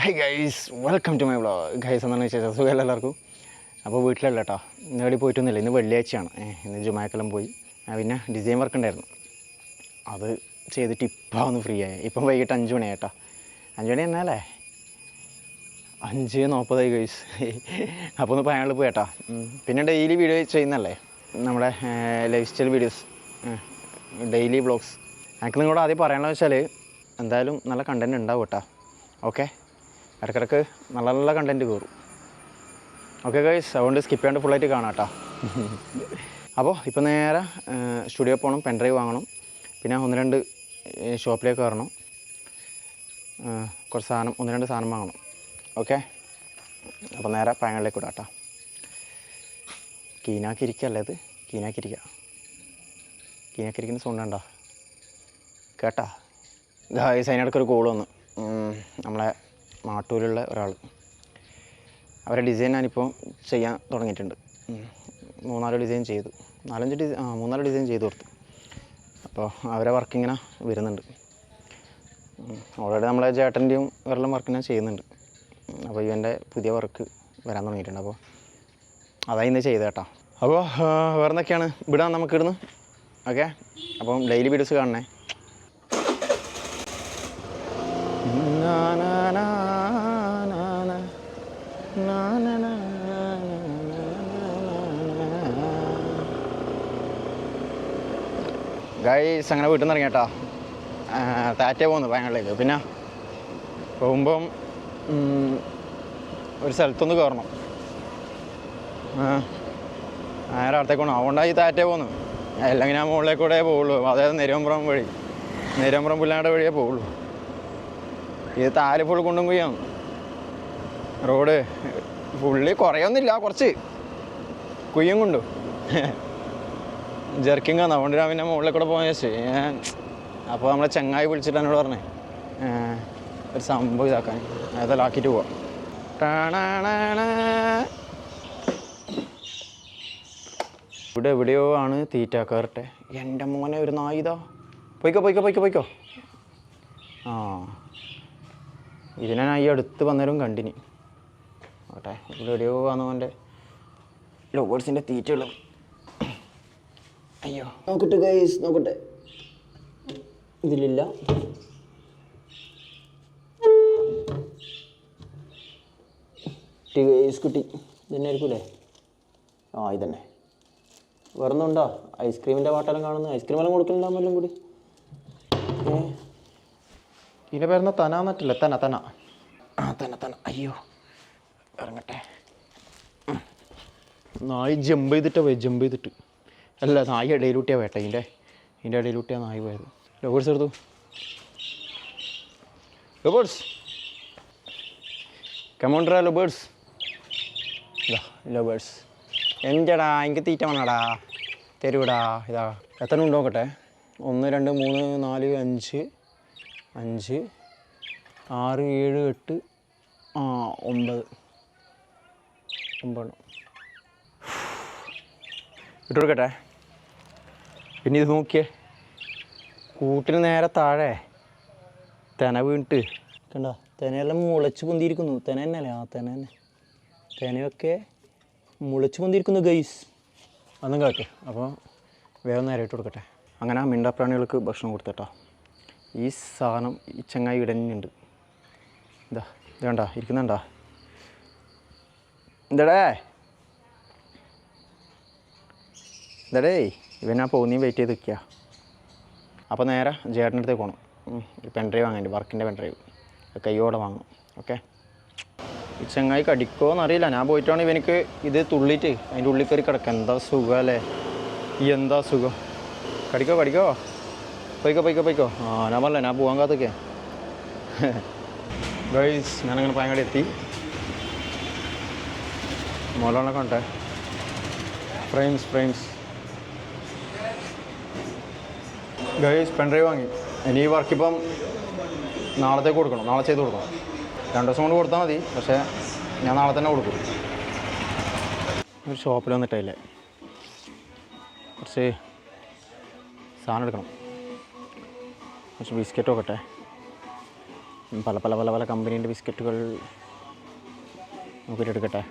High guys, welcome to my vlog. Guys എന്നാണ് വിശേഷം? സുഖമല്ല എല്ലാവർക്കും. അപ്പോൾ വീട്ടിലല്ല കേട്ടോ, ഇന്ന് എവിടെ പോയിട്ടൊന്നുമില്ല. ഇന്ന് വെള്ളിയാഴ്ചയാണ്. ഇന്ന് ജുമാക്കെല്ലാം പോയി. പിന്നെ ഡിസൈൻ വർക്ക് ഉണ്ടായിരുന്നു, അത് ചെയ്തിട്ട് ഇപ്പം ഒന്ന് ഫ്രീ ആയി. ഇപ്പം വൈകിട്ട് 5 മണിയായി കേട്ടോ. 5 മണി എന്നാലേ 5:40 ഗൈസ്. അപ്പോൾ ഒന്ന് പയ്യാളിൽ പോയി കേട്ടോ. പിന്നെ ഡെയിലി വീഡിയോ ചെയ്യുന്നല്ലേ, നമ്മുടെ life style videos, daily vlogs. എനിക്ക് നിങ്ങളോട് ആദ്യം പറയാനുള്ളത് വെച്ചാൽ എന്തായാലും നല്ല കണ്ടൻറ്റ് ഉണ്ടാവും കേട്ടോ. ഓക്കെ, ഇടയ്ക്കിടയ്ക്ക് നല്ല നല്ല കണ്ടൻറ്റ് കയറും. ഓക്കെ ഗൈസ്, അതുകൊണ്ട് സ്കിപ്പ് ചെയ്യാണ്ട് ഫുള്ളായിട്ട് കാണാം കേട്ടോ. അപ്പോൾ ഇപ്പോൾ നേരെ സ്റ്റുഡിയോ പോകണം, പെൻഡ്രൈവ് വാങ്ങണം, പിന്നെ 1-2 ഷോപ്പിലേക്ക് കയറണം, കുറച്ച് സാധനം 1-2 സാധനം വാങ്ങണം. ഓക്കെ, അപ്പോൾ നേരെ പയങ്ങളിലേക്ക് വിടാം കേട്ടോ. കീനാക്കിരിക്കല്ലേ ഇത്, കീനാക്കിരിക്കുന്ന സൗണ്ട് ഉണ്ടോ കേട്ടാ ഗൈസ്? അതിനിടയ്ക്കൊരു കോൾ വന്നു. നമ്മളെ മാട്ടൂലുള്ള ഒരാൾ, അവരെ ഡിസൈൻ ഞാനിപ്പോൾ ചെയ്യാൻ തുടങ്ങിയിട്ടുണ്ട്. 3-4 ഡിസൈൻ ചെയ്തു, 3-4 ഡിസൈൻ ചെയ്ത് കൊടുത്തു. അപ്പോൾ അവരെ വർക്കിങ്ങനെ വരുന്നുണ്ട്. ഓൾറെഡി നമ്മളെ ചേട്ടൻ്റെയും ഇവരെല്ലാം വർക്ക് ഞാൻ ചെയ്യുന്നുണ്ട്. അപ്പോൾ ഇവൻ്റെ പുതിയ വർക്ക് വരാൻ തുടങ്ങിയിട്ടുണ്ട്. അപ്പോൾ അതാ ഇന്ന് ചെയ്ത് കേട്ടോ. അപ്പോൾ വേറെ എന്തൊക്കെയാണ് വിടാൻ നമുക്കിടുന്നു. ഓക്കെ, അപ്പം ഡെയിലി വീഡിയോസ് കാണണേ. ഗൈസ്, അങ്ങനെ വീട്ടിൽ നിന്ന് ഇറങ്ങി കേട്ടോ. താറ്റേ പോകുന്നു പയങ്ങളിലേക്ക്. പിന്നെ പോകുമ്പം ഒരു സ്ഥലത്തൊന്ന് കയറണം, നേരെ അടുത്തേക്ക് പോകണം. അതുകൊണ്ടാണ് ഈ താറ്റേ പോകുന്നു. അല്ലെങ്കിൽ ഞാൻ മുകളിലേക്കൂടെ പോവുള്ളൂ, അതായത് നെരുവമ്പ്രം വഴി, നെരുവമ്പ്രം പുല്ലാണ്ട് വഴിയേ പോവുള്ളൂ. ഇത് താല് ഫുൾ കൊണ്ടും പോയാണ് റോഡ്. ഫുള്ള് കുറയൊന്നുമില്ല, കുറച്ച് കുയ്യും കൊണ്ടു ജെർക്കിങ് ആണ്. അതുകൊണ്ട് ഞാൻ പിന്നെ മുകളിൽ കൂടെ പോകാൻ വെച്ച്. അപ്പോൾ നമ്മളെ ചങ്ങായി വിളിച്ചിട്ട് എന്നോട് പറഞ്ഞേ ഒരു സംഭവം ഇതാക്കാൻ, അതെല്ലാം ആക്കിയിട്ട് പോവാം. ഇവിടെ എവിടെയോ ആണ് തീറ്റ. കയറട്ടെ. എൻ്റെ മോനെ ഒരു നായിതാ. പോയിക്കോ. ആ, ഇതിനെ ഞാൻ ഈ അടുത്ത് വന്നേരം കണ്ടിനി ആട്ടെ. ഇവിടെ എവിടെയോ ആണ് അവൻ്റെ ലോബേഴ്സിൻ്റെ തീറ്റകൾ. അയ്യോ, നോക്കട്ടെ ഗൈസ്, നോക്കട്ടെ. ഇതിലില്ല. കുട്ടി ഇതന്നെ ആയിരിക്കൂലേ? ആ, ഇതന്നെ. വേറൊന്നുണ്ടോ? ഐസ്ക്രീമിൻ്റെ വാട്ടെല്ലാം കാണുന്നു. ഐസ്ക്രീമെല്ലാം കൊടുക്കലുണ്ടാകുമെല്ലാം കൂടി. ഇതിൻ്റെ പേരുന്ന തനാന്നിട്ടില്ല, തന. അയ്യോ, ഇറങ്ങട്ടെ. നായി ജമ്പ് ചെയ്തിട്ട് അല്ല, നായി ഇടയിലൂട്ടിയാണ് വേട്ട. ഇതിൻ്റെ ഇടയിലൂട്ടിയാണ് നായി പോയത്. ലവേഴ്സ് എടുത്തു. ലവേഴ്സ് കമോണ്ട്രാ, ലവേഴ്സ് എന്റെടാ, എനിക്ക് തീറ്റ വേണടാ, തരൂടാ. ഇതാ എത്ര ഉണ്ടോ നോക്കട്ടെ. 1 2 3 4 5 5 6 7 8 9 ഇട്ട് കൊടുക്കട്ടെ. പിന്നെ ഇത് നോക്കിയേ, കൂട്ടിന് നേരെ താഴെ തെന വീണിട്ട് കണ്ട. തെനയെല്ലാം മുളച്ച് പൊന്തിയിരിക്കുന്നു. തെന തന്നെയല്ലേ? ആ, തെനയൊക്കെ മുളച്ച് പൊന്തിയിരിക്കുന്നു ഗൈസ്. അതൊന്നും കേട്ടെ. അപ്പോൾ വേഗം നേരെ ഇട്ട് കൊടുക്കട്ടെ. അങ്ങനെ ആ മിണ്ടാപ്രാണികൾക്ക് ഭക്ഷണം കൊടുത്തേട്ടോ. ഈ സാധനം ഈ ചങ്ങായി ഇടഞ്ഞുണ്ട്. ഇത് കണ്ട ഇരിക്കുന്നുണ്ടാ? എന്തടേ ഇവനാ പോകുന്നീ വെയിറ്റ് ചെയ്ത് നിൽക്കുക. അപ്പോൾ നേരെ ചേട്ടൻ്റെ അടുത്തേക്ക് പോകണം. പെൻഡ്രൈവ് വാങ്ങാൻ, വർക്കിൻ്റെ പെൻഡ്രൈവ് കയ്യോടെ വാങ്ങണം. ഓക്കെ, ഈ ചങ്ങായി കടിക്കുമോയെന്നറിയില്ല. ഞാൻ പോയിട്ടാണ് ഇവനിക്ക് ഇത് തുള്ളിയിട്ട് അതിൻ്റെ ഉള്ളിൽ കയറി കിടക്കുക. എന്താ സുഖം അല്ലേ? എന്താ സുഖം. കടിക്കോ. പോയിക്കോ. ഞാൻ പറഞ്ഞില്ല, ഞാൻ പോകാൻ കാത്തൊക്കെ. ഗൈസ്, ഞാനങ്ങനെ പയങ്ങാടി എത്തി. മോളാണെ കണ്ടേ. ഫ്രെയിംസ് ഗൈസ്, പെൻഡ്രൈവ് വാങ്ങി. ഇനി ഈ വർക്കിപ്പം നാളത്തേക്ക് കൊടുക്കണം, നാളെ ചെയ്ത് കൊടുക്കണം. 2 ദിവസം കൊണ്ട് കൊടുത്താൽ മതി, പക്ഷേ ഞാൻ നാളെ തന്നെ കൊടുക്കും. ഒരു ഷോപ്പിൽ വന്നിട്ടല്ലേ കുറച്ച് സാധനം എടുക്കണം. കുറച്ച് ബിസ്ക്കറ്റ് നോക്കട്ടെ. പല പല പല പല കമ്പനീൻ്റെ ബിസ്ക്കറ്റുകൾ നോക്കിയിട്ട് എടുക്കട്ടെ.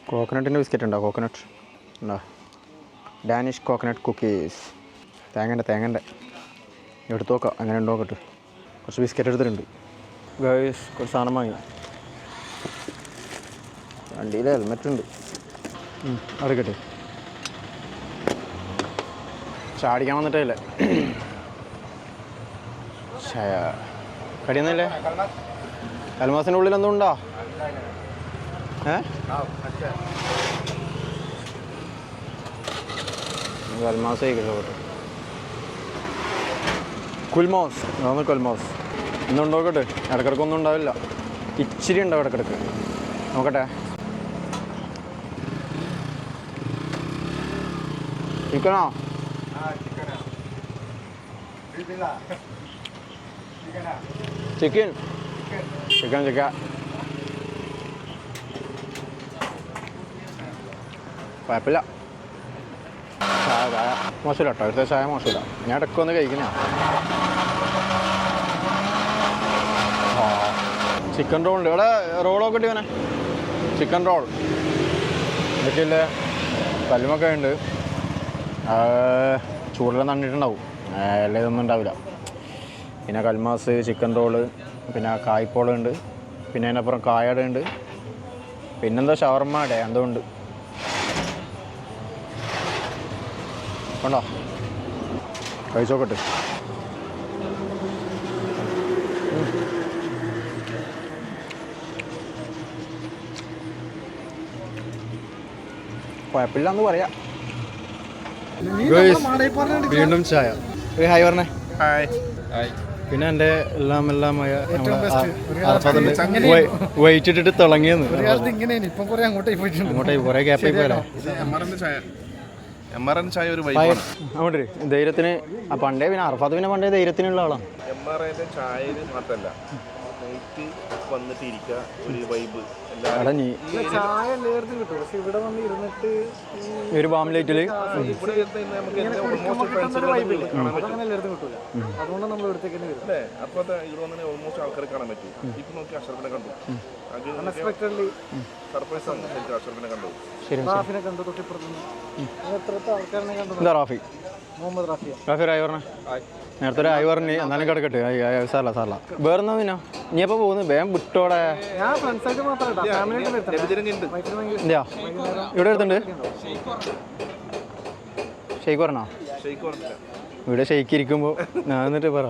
കോക്കനട്ടിൻ്റെ ബിസ്ക്കറ്റ് ഉണ്ടോ? കോക്കനട്ട് ഉണ്ടോ? Danish coconut cookies. തേങ്ങൻ്റെ എടുത്ത് നോക്കാം അങ്ങനെ ഉണ്ടോ നോക്കട്ടെ. കുറച്ച് ബിസ്ക്കറ്റ് എടുത്തിട്ടുണ്ട് ഗൈസ്. കുറച്ച് സാധനം വാങ്ങി. വണ്ടിയിൽ ഹെൽമെറ്റ് ഉണ്ട്. അടക്കട്ടെ. ചാടിക്കാൻ വന്നിട്ടേ കടിയൊന്നുമില്ലേ? കൽമാസിൻ്റെ ഉള്ളിൽ എന്തും ഉണ്ടോ? കൽമാസ് കഴിക്കട്ടോ. കുൽമോസ്. അതാണ് കുൽമോസ്. ഇന്നുണ്ടോ നോക്കട്ടെ. ഇടക്കിടക്കൊന്നും ഉണ്ടാവില്ല. ഇച്ചിരി ഉണ്ടാവും ഇടക്കിടക്ക്. നോക്കട്ടെ. ചിക്കനോ? ചിക്കൻ. കുഴപ്പമില്ല. ചായ മോശമില്ല കേട്ടോ. ഇവിടുത്തെ ചായ മോശമില്ല. ഞാൻ ഇടയ്ക്കൊന്ന് കഴിക്കുന്ന. ചിക്കൻ റോൾ ഉണ്ട് ഇവിടെ. റോളൊക്കെ ഇട്ടിവനെ. ചിക്കൻ റോൾ ഇതൊക്കെ ഇല്ലേ. കല്ലുമൊക്കെ ഉണ്ട്. ചൂടെല്ലാം നന്നിട്ടുണ്ടാവും. എല്ലാം ഇതൊന്നും ഉണ്ടാവില്ല. പിന്നെ കൽമാസ്, ചിക്കൻ റോള്, പിന്നെ കായ്പോളുണ്ട്, പിന്നെ അതിനപ്പുറം കായട ഉണ്ട്, പിന്നെന്താ ഷവർമ്മയുടെ എന്തോ ഉണ്ട്. കണ്ടോ? കഴിച്ചോക്കട്ടെ. കുഴപ്പമില്ലാന്ന് പറയാം. വീണ്ടും ചായ. ഹായ് പറഞ്ഞേ. പിന്നെ എൻ്റെ എല്ലാമായ വെയിറ്റ് ഇട്ടിട്ട് തിളങ്ങിയെന്ന്. അങ്ങോട്ടേ കുറേ ഗ്യാപ്പായി പോയാലോ. അങ്ങോട്ട് ധൈര്യത്തിന് പണ്ടേ. പിന്നെ അർഫാത്ത് പിന്നെ പണ്ടേ ധൈര്യത്തിനുള്ള ആളാണ്. ഒരു ബാം ലൈറ്റില് എന്താ റാഫി റായി പറഞ്ഞ നേരത്തെ ഒരു ആയി പറഞ്ഞ് എന്നാലും കിടക്കട്ടെ. സാറല്ല വേറെന്നാ പിന്നെ നീ എപ്പോൾ പോകുന്നു? വേഗം വിട്ടോടെ. ഇല്ല ഇവിടെ എടുത്തുണ്ട്. ഷെയ്ക്ക് പറഞ്ഞോ? ഇവിടെ ഷെയ്ക്ക് ഇരിക്കുമ്പോൾ ഞാൻ എന്നിട്ട് പറ.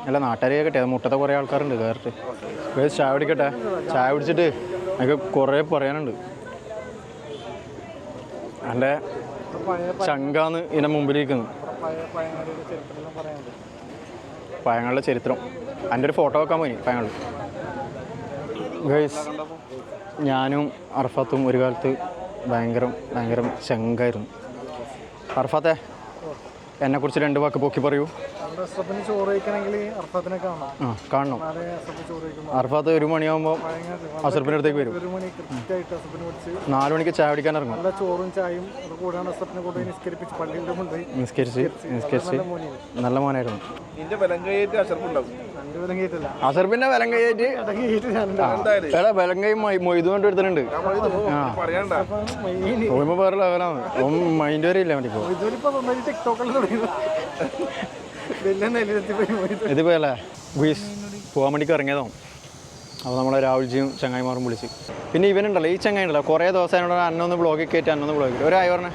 അല്ല നാട്ടുകാരെ കേട്ടെ. മുട്ടത്തെ കുറേ ആൾക്കാരുണ്ട് കയറിട്ട്. ചായ പിടിക്കട്ടെ. ചായ പിടിച്ചിട്ട് എനിക്ക് കുറേ പറയാനുണ്ട്. എൻ്റെ ചങ്കാന്ന് ഇതിൻ്റെ മുമ്പിലിരിക്കുന്നു. പഴങ്ങളുടെ ചരിത്രം. എൻ്റെ ഒരു ഫോട്ടോ വെക്കാൻ പോയി പഴങ്ങൾ. ഗൈസ് ഞാനും അർഫാത്തും ഒരു കാലത്ത് ഭയങ്കര ചങ്കായിരുന്നു. അർഫാത്തെ എന്നെക്കുറിച്ച് 2 വാക്ക് പൊക്കി പറയൂ. കാണണം. അർഫാത്ത് 1 മണിയാകുമ്പോൾ അസർഫിൻ്റെ അടുത്തേക്ക് വരും. 4 മണിക്ക് ചായ കുടിക്കാൻ ഇറങ്ങും. നിസ്കരിച്ച് നല്ല മോനായിരുന്നു. അസർഫിന്റെ വിലം കൈയേറ്റ് വിലം കൈ മൊയ്തു കൊണ്ട് എടുത്തിട്ടുണ്ട്. ഓർമ്മ വേറെ ലെവലാണ്. മൈൻഡ് വരെ ഇല്ല മതിപ്പോ. ഇതിപ്പോ അല്ലേ പോകാൻ വേണ്ടിക്ക് ഇറങ്ങിയതാവും. അപ്പോൾ നമ്മളെ രാഹുൽജിയും ചങ്ങായിമാറും വിളിച്ച്. പിന്നെ ഇവനുണ്ടല്ലോ ഈ ചങ്ങായി ഉണ്ടല്ലോ കുറേ ദിവസം എന്നോട് അന്നൊന്ന് ബ്ലോഗിൽ കയറ്റി ഒരു ആയി പറഞ്ഞേ.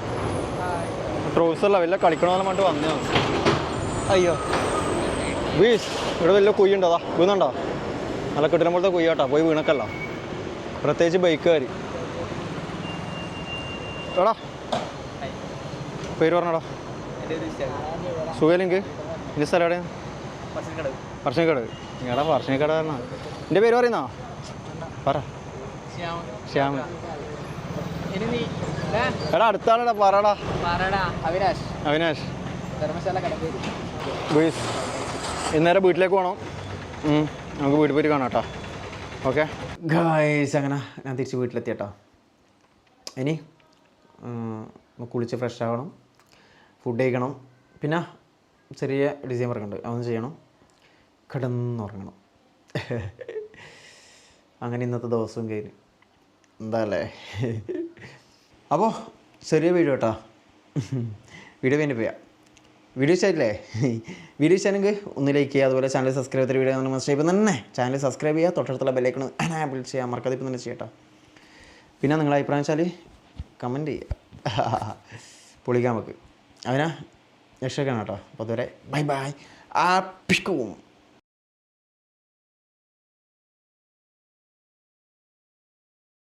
ട്രൗസറല്ല വല്ല കളിക്കണമെന്ന് പറഞ്ഞിട്ട് വന്നതാണ്. അയ്യോ വീസ് ഇവിടെ വലിയ കുയ്യുണ്ടോ? അതാ വീണുണ്ടോ? നല്ല കെട്ടിടം പോലത്തെ കുയ്യാട്ടാ. പോയി വീണക്കല്ല. പ്രത്യേകിച്ച് ബൈക്കുകാർ. എടാ പേര് പറഞ്ഞോടാ. സുഖലിങ്ക്. എൻ്റെ സ്ഥലം എവിടെയാണ്? പറശ്ശിനിക്കട. നിങ്ങളുടെ പറശ്ശിനിക്കട പറഞ്ഞാ. എൻ്റെ പേര് പറയുന്നോ? പറ. ശ്യാമ. എടാ അടുത്താളടാ. പറടാ. അവിനാഷ്. ബീസ് ഇന്നേരം വീട്ടിലേക്ക് പോകണം. നമുക്ക് വീട്ടിൽ പോയിട്ട് കാണാം കേട്ടോ. Okay guys. അങ്ങനെ ഞാൻ തിരിച്ച് വീട്ടിലെത്തി കേട്ടോ. ഇനി കുളിച്ച് ഫ്രഷ് ആവണം, ഫുഡ് കഴിക്കണം, പിന്നെ ചെറിയ ഡിസൈൻ വർക്ക് ഉണ്ട്, അതൊന്നും ചെയ്യണം, കിടന്നുറങ്ങണം. അങ്ങനെ ഇന്നത്തെ ദിവസവും കഴിഞ്ഞ് എന്താ അല്ലേ. അപ്പോൾ ചെറിയ വീഡിയോ കേട്ടോ, വീഡിയോ വേണ്ടി പോയാൽ വീഡിയോ ഇഷ്ടമായില്ലേ? വീഡിയോ ഇഷ്ടമാണെങ്കിൽ ഒന്ന് ലൈക്ക് ചെയ്യുക, അതുപോലെ ചാനൽ സബ്സ്ക്രൈബ് ചെയ്ത വീഡിയോ നമ്മൾ ഇപ്പം തന്നെ ചാനൽ സബ്സ്ക്രൈബ് ചെയ്യുക, തൊട്ടടുത്തുള്ള ബെല്ലൈക്കൺ എനാബിൾ ചെയ്യാൻ മറക്കാതെ ഇപ്പം തന്നെ ചെയ്യട്ടോ. പിന്നെ നിങ്ങളുടെ അഭിപ്രായം വെച്ചാൽ കമൻറ്റ് ചെയ്യുക, പൊളിക്കാൻ വെക്ക് അതിനാ രക്ഷക്കണം കേട്ടോ. അപ്പോൾ അതുവരെ ബൈ ബൈ, ആ പിഷ്കവും.